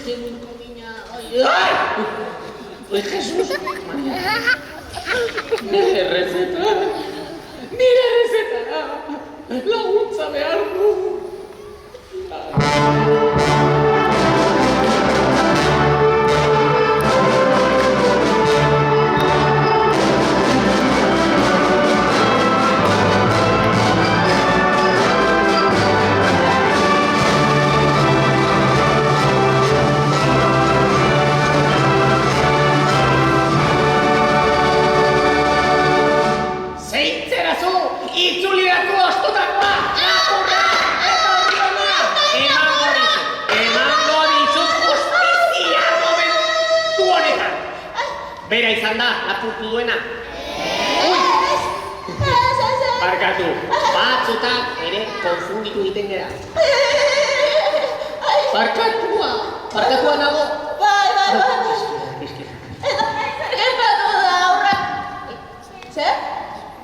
Zemuko mina, Jesus, nire errezeta, laguntza behar du. Bera izan da, lapurtu duena. Barkatu, batzutan ere konfunditu egiten gara. Barkatua nago. Bai. Eta zer gertatu da aurra. Zer?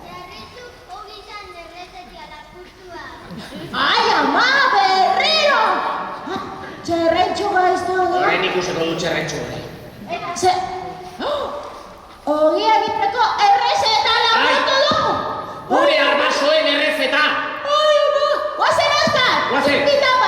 Jarritu ogizan derretetia lapurtua. Ai, ama, berriro! Txerretxu gaiztu da. Horren ikuseko du txerretxu. Zer? Ogi egiteko errezeta lapurtu du! Gure armazoen errezeta! Ai, ama! Guazen azkar! Guazen! Tipitapa!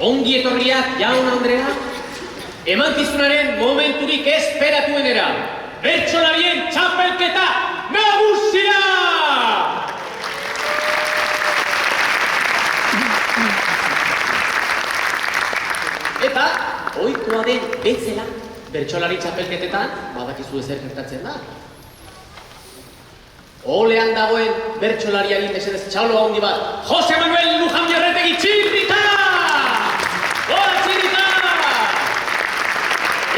Ongi etorriak, jaun Andrea, emankizunaren momenturik esperatuenera. Bertsolarien txapelketa nagusia! Eta, ohikoa den bezala, bertsolari txapelketetan, badakizu ezer gertatzen da. Olean dagoen bertsolariari mesedez txalo handi bat, Jose Manuel Luján Jarretegi txirrita! Hola, txirrita!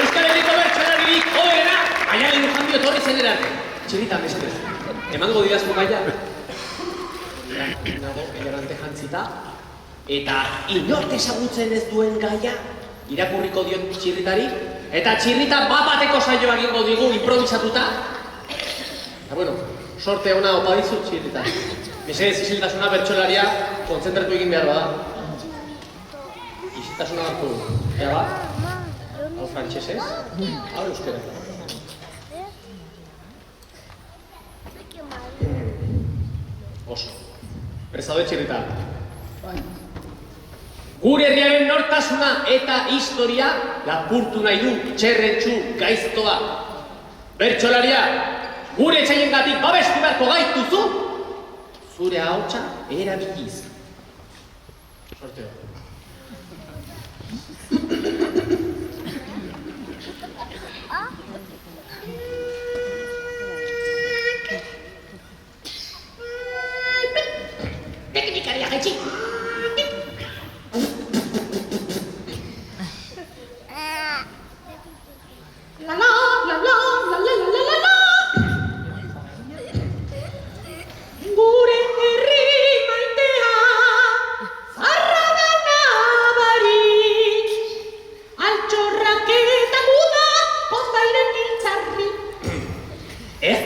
Euskal Herriko bertsolaririk hoena, Aiale Luján etorri zen erarte. Txirrita, mesedez, emango didazko gaia. Nago, elorante jantzita, eta inork ezagutzen ez duen gaia, irakurriko diot txirritari, eta txirrita bat-bateko saioa egingo digu improvisatuta. Eta bueno, sorte ona opa dizut txirrita. Mesedez, isiltasuna bertsolaria kontzentratu egin behar bada. Isiltasuna hartu du. Ea bat? Hau frantsesez? Hau euskera. Oso. Prestaude txirrita. Gure herriaren nortasuna eta historia lapurtu nahi du txerrentxu gaiztoa. Bertsolaria, gure etxaiengatik babestu beharko gaituzu, zure ahotsa erabiliz. Sorteo. Teknikaria jaitsi. La la la la la la la la la. Gure herri maitea, zarra da nabarik, altxorrak eta guda, pozairen giltzarri. Ez